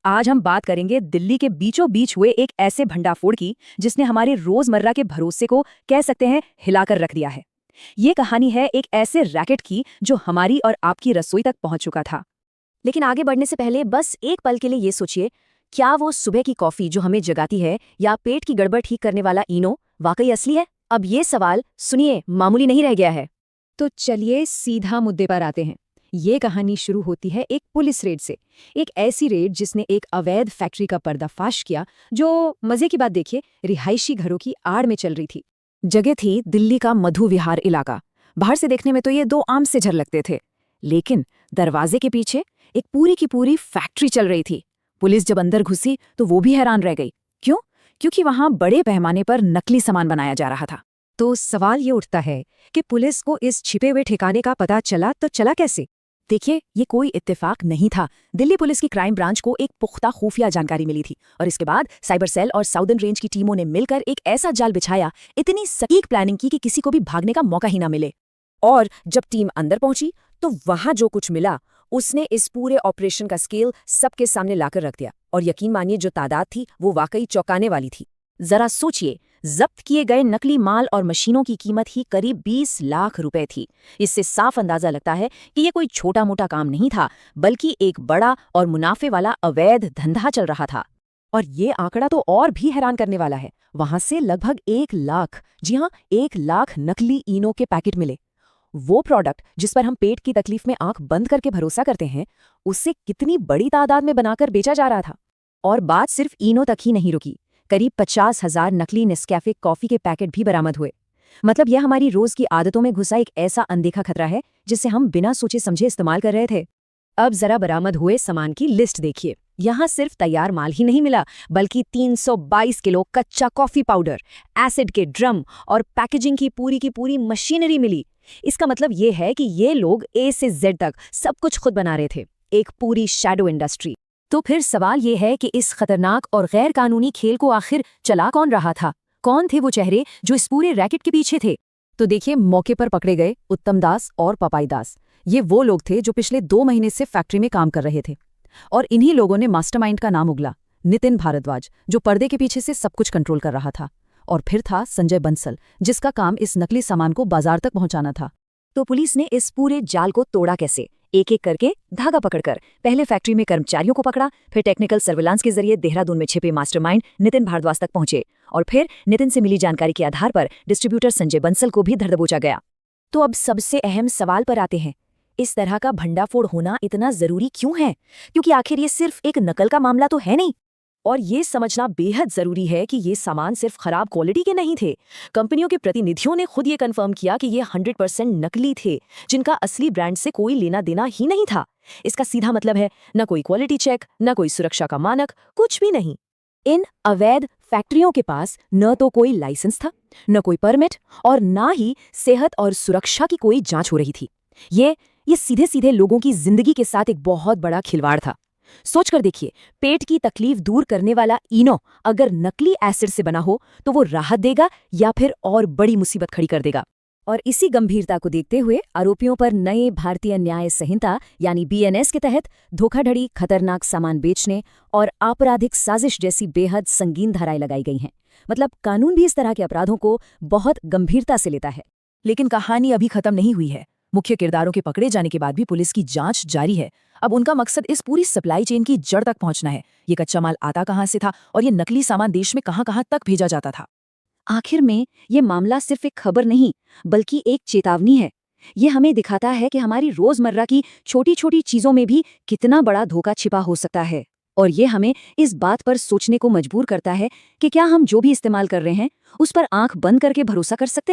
आज हम बात करेंगे दिल्ली के बीचों बीच हुए एक ऐसे भंडाफोड़ की जिसने हमारे रोजमर्रा के भरोसे को कह सकते हैं हिलाकर रख दिया है। ये कहानी है एक ऐसे रैकेट की जो हमारी और आपकी रसोई तक पहुंच चुका था। लेकिन आगे बढ़ने से पहले बस एक पल के लिए ये सोचिए, क्या वो सुबह की कॉफी जो हमें जगाती है या पेट की गड़बड़ ठीक करने वाला इनो वाकई असली है? अब ये सवाल सुनिए मामूली नहीं रह गया है। तो चलिए सीधा मुद्दे पर आते हैं। ये कहानी शुरू होती है एक पुलिस रेड से। एक ऐसी रेड जिसने एक अवैध फैक्ट्री का पर्दाफाश किया जो, मजे की बात देखिए, रिहायशी घरों की आड़ में चल रही थी। जगह थी दिल्ली का मधु विहार इलाका। बाहर से देखने में तो ये दो आम से झर लगते थे, लेकिन दरवाजे के पीछे एक पूरी की पूरी फैक्ट्री चल रही थी। पुलिस जब अंदर घुसी तो वो भी हैरान रह गई। क्यों? क्योंकि वहां बड़े पैमाने पर नकली सामान बनाया जा रहा था। तो सवाल ये उठता है कि पुलिस को इस छिपे हुए ठिकाने का पता चला तो चला कैसे? देखिए, ये कोई इत्तेफाक नहीं था। दिल्ली पुलिस की क्राइम ब्रांच को एक पुख्ता खुफिया जानकारी मिली थी और इसके बाद साइबर सेल और साउदर्न रेंज की टीमों ने मिलकर एक ऐसा जाल बिछाया, इतनी सटीक प्लानिंग की कि किसी को भी भागने का मौका ही ना मिले। और जब टीम अंदर पहुंची तो वहां जो कुछ मिला उसने इस पूरे ऑपरेशन का स्केल सबके सामने लाकर रख दिया। और यकीन मानिए, जो तादाद थी वो वाकई चौंकाने वाली थी। जरा सोचिए, जब्त किए गए नकली माल और मशीनों की कीमत ही करीब 20 लाख रुपए थी। इससे साफ अंदाजा लगता है कि ये कोई छोटा मोटा काम नहीं था, बल्कि एक बड़ा और मुनाफे वाला अवैध धंधा चल रहा था। और ये आंकड़ा तो और भी हैरान करने वाला है। वहां से लगभग 1 लाख, जी हाँ, 1 लाख नकली इनो के पैकेट मिले। वो प्रोडक्ट जिस पर हम पेट की तकलीफ में आंख बंद करके भरोसा करते हैं, उससे कितनी बड़ी तादाद में बनाकर बेचा जा रहा था। और बात सिर्फ इनो तक ही नहीं रुकी। करीब 50,000 नकली नेस्कैफे कॉफी के पैकेट भी बरामद हुए। मतलब यह हमारी रोज की आदतों में घुसा एक ऐसा अनदेखा खतरा है जिसे हम बिना सोचे समझे इस्तेमाल कर रहे थे। अब जरा बरामद हुए सामान की लिस्ट देखिए। यहाँ सिर्फ तैयार माल ही नहीं मिला, बल्कि 322 किलो कच्चा कॉफी पाउडर, एसिड के ड्रम और पैकेजिंग की पूरी मशीनरी मिली। इसका मतलब ये है कि ये लोग ए से जेड तक सब कुछ खुद बना रहे थे, एक पूरी शैडो इंडस्ट्री। तो फिर सवाल ये है कि इस खतरनाक और गैर कानूनी खेल को आखिर चला कौन रहा था? कौन थे वो चेहरे जो इस पूरे रैकेट के पीछे थे? तो देखिए, मौके पर पकड़े गए उत्तम दास और पपाई दास, ये वो लोग थे जो पिछले 2 महीने से फैक्ट्री में काम कर रहे थे। और इन्हीं लोगों ने मास्टरमाइंड का नाम उगला, नितिन भारद्वाज, जो पर्दे के पीछे से सब कुछ कंट्रोल कर रहा था। और फिर था संजय बंसल, जिसका काम इस नकली सामान को बाजार तक पहुंचाना था। तो पुलिस ने इस पूरे जाल को तोड़ा कैसे? एक एक करके धागा पकड़कर पहले फैक्ट्री में कर्मचारियों को पकड़ा, फिर टेक्निकल सर्विलांस के जरिए देहरादून में छिपे मास्टरमाइंड नितिन भारद्वाज तक पहुंचे, और फिर नितिन से मिली जानकारी के आधार पर डिस्ट्रीब्यूटर संजय बंसल को भी धर दबोचा गया। तो अब सबसे अहम सवाल पर आते हैं, इस तरह का भंडाफोड़ होना इतना जरूरी क्यों है? क्योंकि आखिर ये सिर्फ एक नकल का मामला तो है नहीं। और ये समझना बेहद जरूरी है कि ये सामान सिर्फ खराब क्वालिटी के नहीं थे। कंपनियों के प्रतिनिधियों ने खुद ये कंफर्म किया कि ये 100% नकली थे, जिनका असली ब्रांड से कोई लेना देना ही नहीं था। इसका सीधा मतलब है, न कोई क्वालिटी चेक, न कोई सुरक्षा का मानक, कुछ भी नहीं। इन अवैध फैक्ट्रियों के पास न तो कोई लाइसेंस था, न कोई परमिट, और न ही सेहत और सुरक्षा की कोई जांच हो रही थी। ये सीधे सीधे लोगों की जिंदगी के साथ एक बहुत बड़ा खिलवाड़ था। सोचकर देखिए, पेट की तकलीफ दूर करने वाला इनो अगर नकली एसिड से बना हो तो वो राहत देगा या फिर और बड़ी मुसीबत खड़ी कर देगा। और इसी गंभीरता को देखते हुए आरोपियों पर नए भारतीय न्याय संहिता यानी BNS के तहत धोखाधड़ी, खतरनाक सामान बेचने और आपराधिक साजिश जैसी बेहद संगीन धाराएं लगाई गई हैं। मतलब कानून भी इस तरह के अपराधों को बहुत गंभीरता से लेता है। लेकिन कहानी अभी खत्म नहीं हुई है। मुख्य किरदारों के पकड़े जाने के बाद भी पुलिस की जांच जारी है। अब उनका मकसद इस पूरी सप्लाई चेन की जड़ तक पहुंचना है। ये कच्चा माल आता कहां से था और ये नकली सामान देश में कहां कहां तक भेजा जाता था। आखिर में ये मामला सिर्फ एक खबर नहीं, बल्कि एक चेतावनी है। ये हमें दिखाता है कि हमारी रोजमर्रा की छोटी छोटी चीजों में भी कितना बड़ा धोखा छिपा हो सकता है। और ये हमें इस बात पर सोचने को मजबूर करता है कि क्या हम जो भी इस्तेमाल कर रहे हैं उस पर आंख बंद करके भरोसा कर सकते हैं?